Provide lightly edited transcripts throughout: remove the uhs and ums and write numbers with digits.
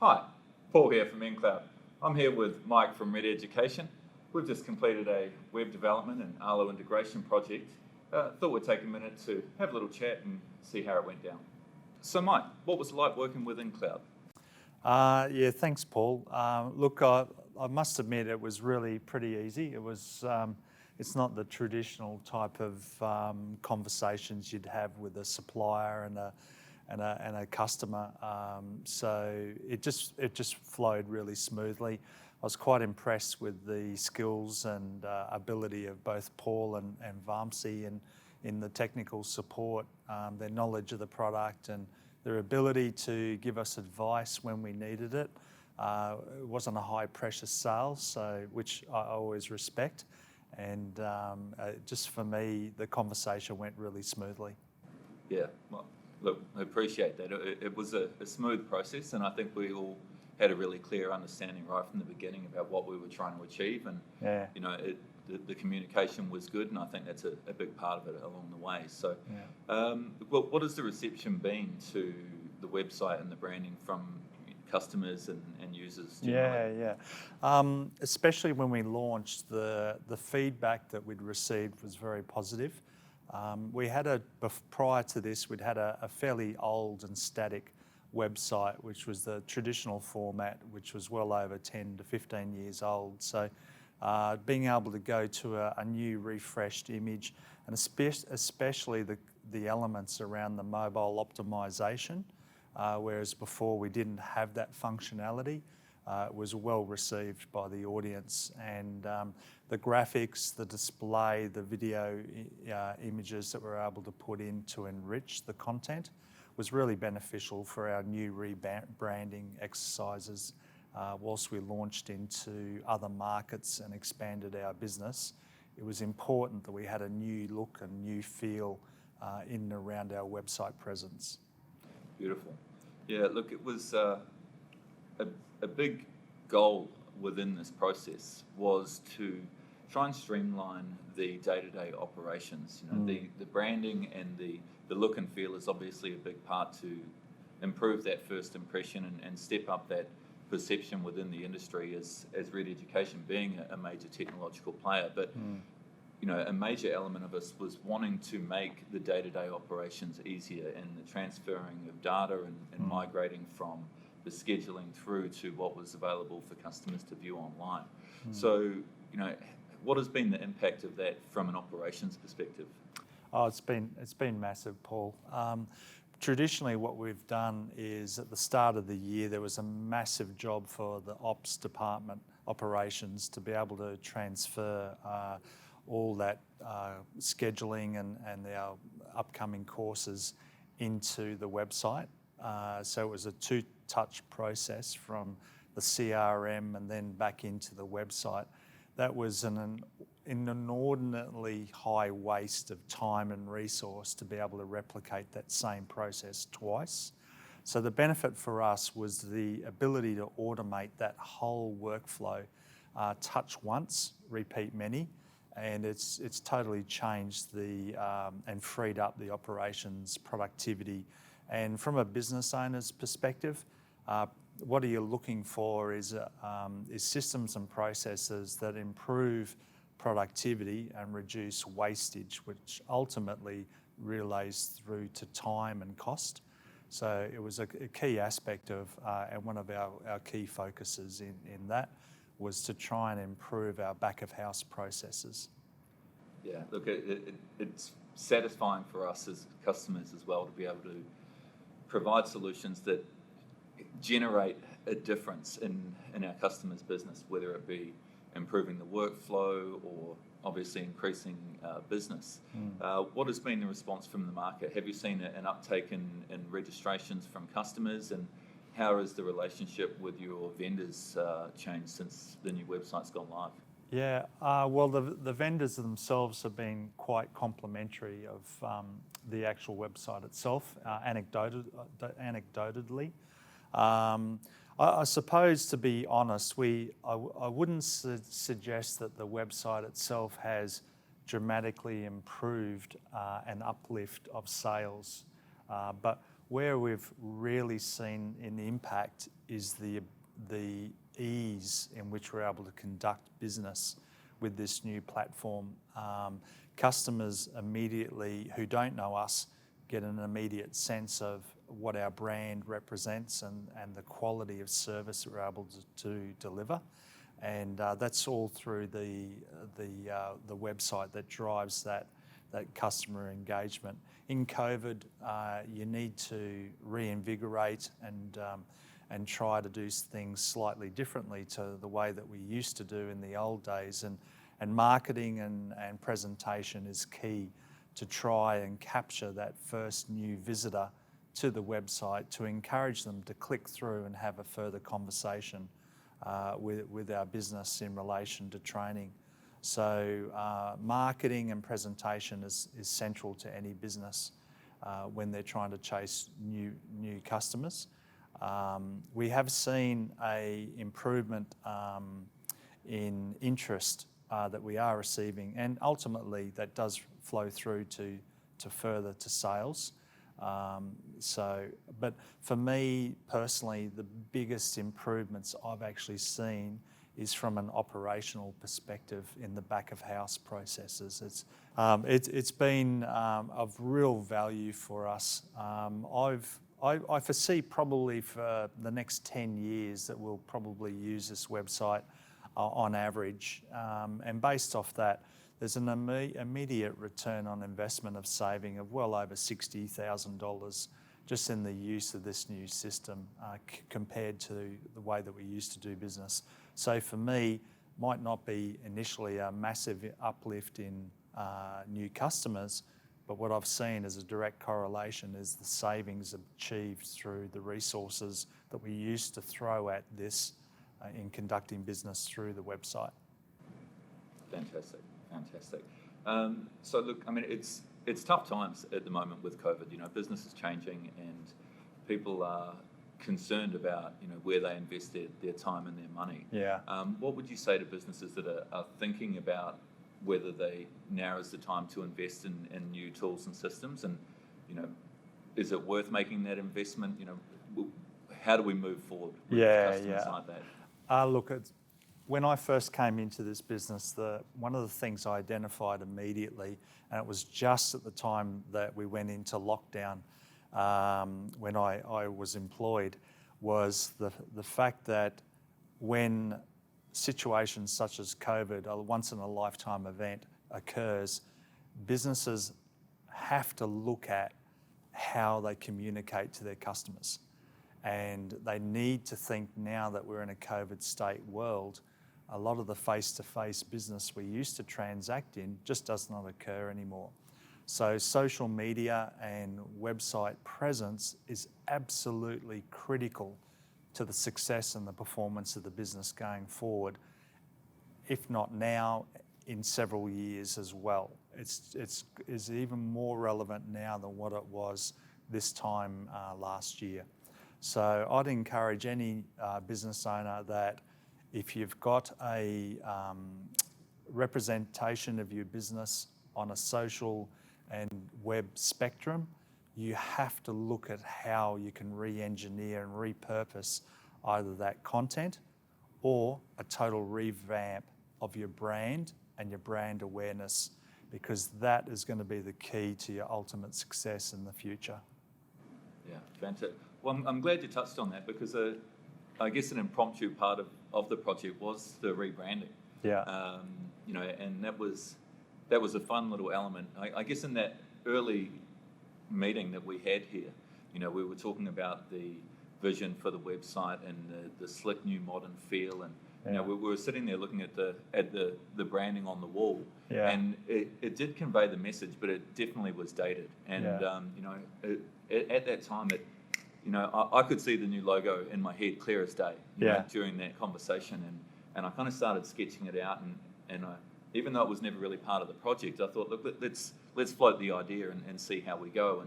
Hi, Paul here from enCloud. I'm here with Mike from Red Education. We've just completed a web development and Arlo integration project. Thought we'd take a minute to have a little chat and see how it went down. So Mike, what was it like working with enCloud? Yeah, thanks, Paul. Look, I must admit it was really pretty easy. It's not the traditional type of conversations you'd have with a supplier and a customer. So it just flowed really smoothly. I was quite impressed with the skills and ability of both Paul and Vamsi in the technical support, their knowledge of the product and their ability to give us advice when we needed it. It wasn't a high pressure sale, which I always respect. And just for me, the conversation went really smoothly. Yeah, well, look, I appreciate that. It was a smooth process, and I think we all had a really clear understanding right from the beginning about what we were trying to achieve. And yeah. The communication was good, and I think that's a big part of it along the way. So, what has the reception been to the website and the branding from customers and users generally? Yeah. Especially when we launched, the feedback that we'd received was very positive. Prior to this, we'd had a fairly old and static website, which was the traditional format, which was well over 10 to 15 years old. So being able to go to a new refreshed image, and especially the elements around the mobile optimization, whereas before we didn't have that functionality, was well received by the audience. And the graphics, the display, the video images that we're able to put in to enrich the content was really beneficial for our new rebranding exercises. Whilst we launched into other markets and expanded our business, it was important that we had a new look and new feel in and around our website presence. Beautiful. Yeah, look, it was a big goal within this process was to try and streamline the day-to-day operations. The branding and the look and feel is obviously a big part to improve that first impression and step up that perception within the industry as Red Education being a major technological player. But a major element of us was wanting to make the day-to-day operations easier and the transferring of data and migrating from the scheduling through to what was available for customers to view online. So, what has been the impact of that from an operations perspective? Oh, it's been massive, Paul. Traditionally, what we've done is at the start of the year, there was a massive job for the ops department, operations, to be able to transfer all that scheduling and our upcoming courses into the website. So it was a two-touch process from the CRM and then back into the website. That was an inordinately high waste of time and resource to be able to replicate that same process twice. So the benefit for us was the ability to automate that whole workflow, touch once, repeat many, and it's totally changed and freed up the operations productivity. And from a business owner's perspective, what are you looking for is systems and processes that improve productivity and reduce wastage, which ultimately relays through to time and cost. So it was a key aspect of, and one of our key focuses in that was to try and improve our back of house processes. Yeah, look, it's satisfying for us as customers as well to be able to provide solutions that generate a difference in our customers' business, whether it be improving the workflow or obviously increasing business. What has been the response from the market? Have you seen an uptake in registrations from customers, and how has the relationship with your vendors changed since the new website's gone live? Yeah, well, the vendors themselves have been quite complimentary of the actual website itself, anecdotally. I suppose, to be honest, I wouldn't suggest that the website itself has dramatically improved an uplift of sales, but Where we've really seen an impact is the ease in which we're able to conduct business with this new platform. Customers immediately who don't know us get an immediate sense of what our brand represents and the quality of service we're able to deliver. And that's all through the website that drives that customer engagement. In COVID, you need to reinvigorate and try to do things slightly differently to the way that we used to do in the old days. And marketing and presentation is key to try and capture that first new visitor to the website, to encourage them to click through and have a further conversation with our business in relation to training. So marketing and presentation is central to any business when they're trying to chase new customers. We have seen an improvement in interest that we are receiving, and ultimately that does flow through to further to sales. But for me personally, the biggest improvements I've actually seen is from an operational perspective in the back of house processes. It's been of real value for us. I foresee probably for the next 10 years that we'll probably use this website on average. And based off that, there's an immediate return on investment of saving of well over $60,000 just in the use of this new system compared to the way that we used to do business. So for me, might not be initially a massive uplift in new customers, but what I've seen as a direct correlation is the savings achieved through the resources that we used to throw at this in conducting business through the website. Fantastic. So look, I mean, it's tough times at the moment with COVID. You know, business is changing, and people are concerned about where they invest their time and their money. Yeah. What would you say to businesses that are thinking about whether now is the time to invest in new tools and systems, and is it worth making that investment? How do we move forward with customers like that? Look, when I first came into this business, one of the things I identified immediately, and it was just at the time that we went into lockdown when I was employed, was the fact that when situations such as COVID, a once-in-a-lifetime event, occurs, businesses have to look at how they communicate to their customers. And they need to think, now that we're in a COVID state world, a lot of the face-to-face business we used to transact in just does not occur anymore. So social media and website presence is absolutely critical to the success and the performance of the business going forward, if not now, in several years as well. It's even more relevant now than what it was this time last year. So I'd encourage any business owner that if you've got a representation of your business on a social and web spectrum, you have to look at how you can re-engineer and repurpose either that content or a total revamp of your brand and your brand awareness, because that is going to be the key to your ultimate success in the future. Yeah, fantastic. Well, I'm glad you touched on that, because I guess an impromptu part of the project was the rebranding. Yeah. And that was a fun little element. I guess in that early meeting that we had here, we were talking about the vision for the website and the slick new modern feel, and we were sitting there looking at the branding on the wall, and it did convey the message, but it definitely was dated. And at that time, I could see the new logo in my head clear as day during that conversation, and I kind of started sketching it out, and even though it was never really part of the project, I thought, look, let's float the idea and see how we go.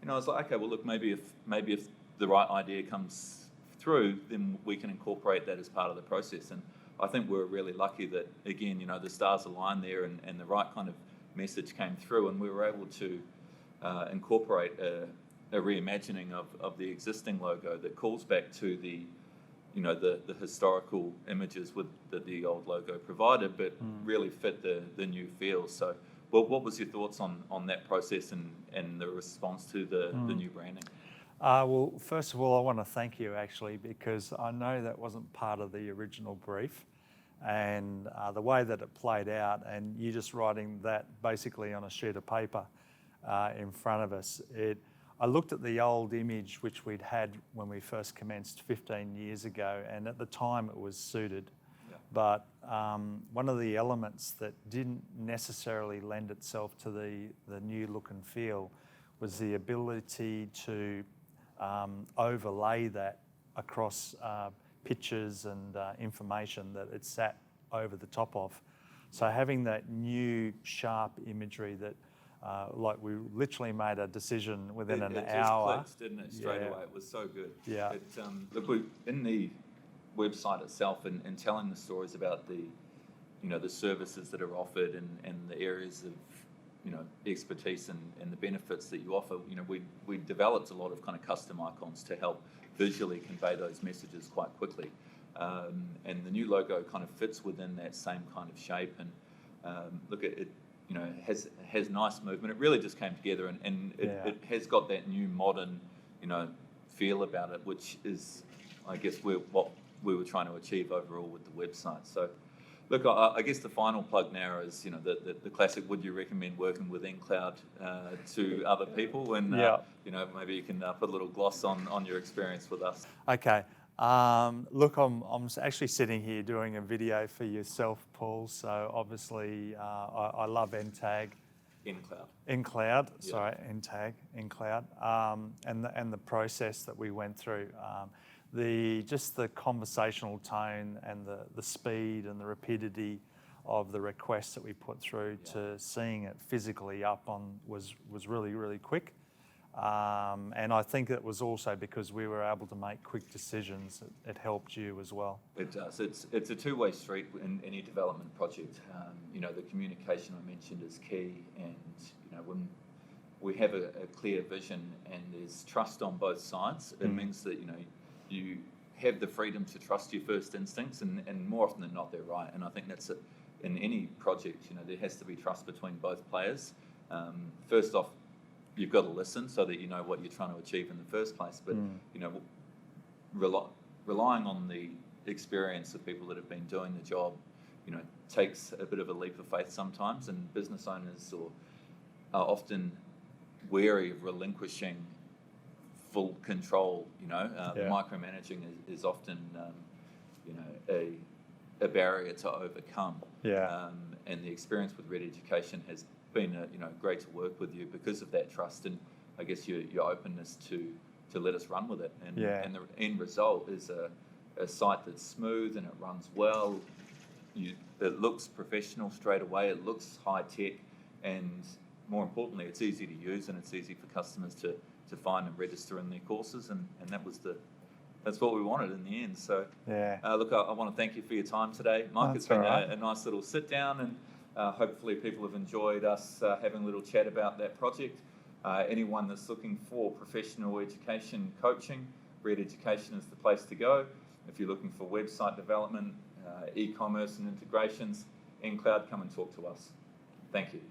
And I was like, okay, well, look, maybe if the right idea comes through, then we can incorporate that as part of the process. And I think we're really lucky that, again, the stars aligned there, and the right kind of message came through, and we were able to incorporate reimagining of the existing logo that calls back to the historical images that the old logo provided, but really fit the new feel. So, what was your thoughts on that process and the response to the new branding? Well, first of all, I want to thank you actually, because I know that wasn't part of the original brief, and the way that it played out, and you just writing that basically on a sheet of paper in front of us. I looked at the old image which we'd had when we first commenced 15 years ago, and at the time it was suited. Yeah. But one of the elements that didn't necessarily lend itself to the new look and feel was the ability to overlay that across pictures and information that it sat over the top of. So having that new sharp imagery that like we literally made a decision within an hour. It just clicked, didn't it, straight away? It was so good. Yeah. Look, in the website itself and telling the stories about the services that are offered and the areas of expertise and the benefits that you offer, we developed a lot of kind of custom icons to help visually convey those messages quite quickly. And the new logo kind of fits within that same kind of shape. And look, it has nice movement. It really just came together, and it has got that new modern, feel about it, which is, I guess, what we were trying to achieve overall with the website. So, look, I guess the final plug now is, the classic. Would you recommend working with enCloud to other people? And maybe you can put a little gloss on your experience with us. Okay. Look, I'm actually sitting here doing a video for yourself, Paul. So obviously, I love enCloud. Sorry, enCloud. And the process that we went through, just the conversational tone and the speed and the rapidity of the requests that we put through to seeing it physically up on was really, really quick. And I think it was also because we were able to make quick decisions. It helped you as well. It does. It's a two-way street in any development project. The communication I mentioned is key, and when we have a clear vision and there's trust on both sides, it means that you have the freedom to trust your first instincts, and more often than not they're right. And I think that's it. In any project, there has to be trust between both players. First off, you've got to listen so that you know what you're trying to achieve in the first place. But relying on the experience of people that have been doing the job, takes a bit of a leap of faith sometimes. And business owners are often wary of relinquishing full control. Micromanaging is often a barrier to overcome. And the experience with Red Education has been great to work with you because of that trust, and I guess your openness to let us run with it. And the end result is a site that's smooth and it runs well. It looks professional straight away. It looks high tech, and more importantly, it's easy to use, and it's easy for customers to find and register in their courses. And that's what we wanted in the end. So look, I want to thank you for your time today, Mike. It's been a nice little sit down, and hopefully people have enjoyed us having a little chat about that project. Anyone that's looking for professional education coaching, Red Education is the place to go. If you're looking for website development, e-commerce and integrations, enCloud, come and talk to us. Thank you.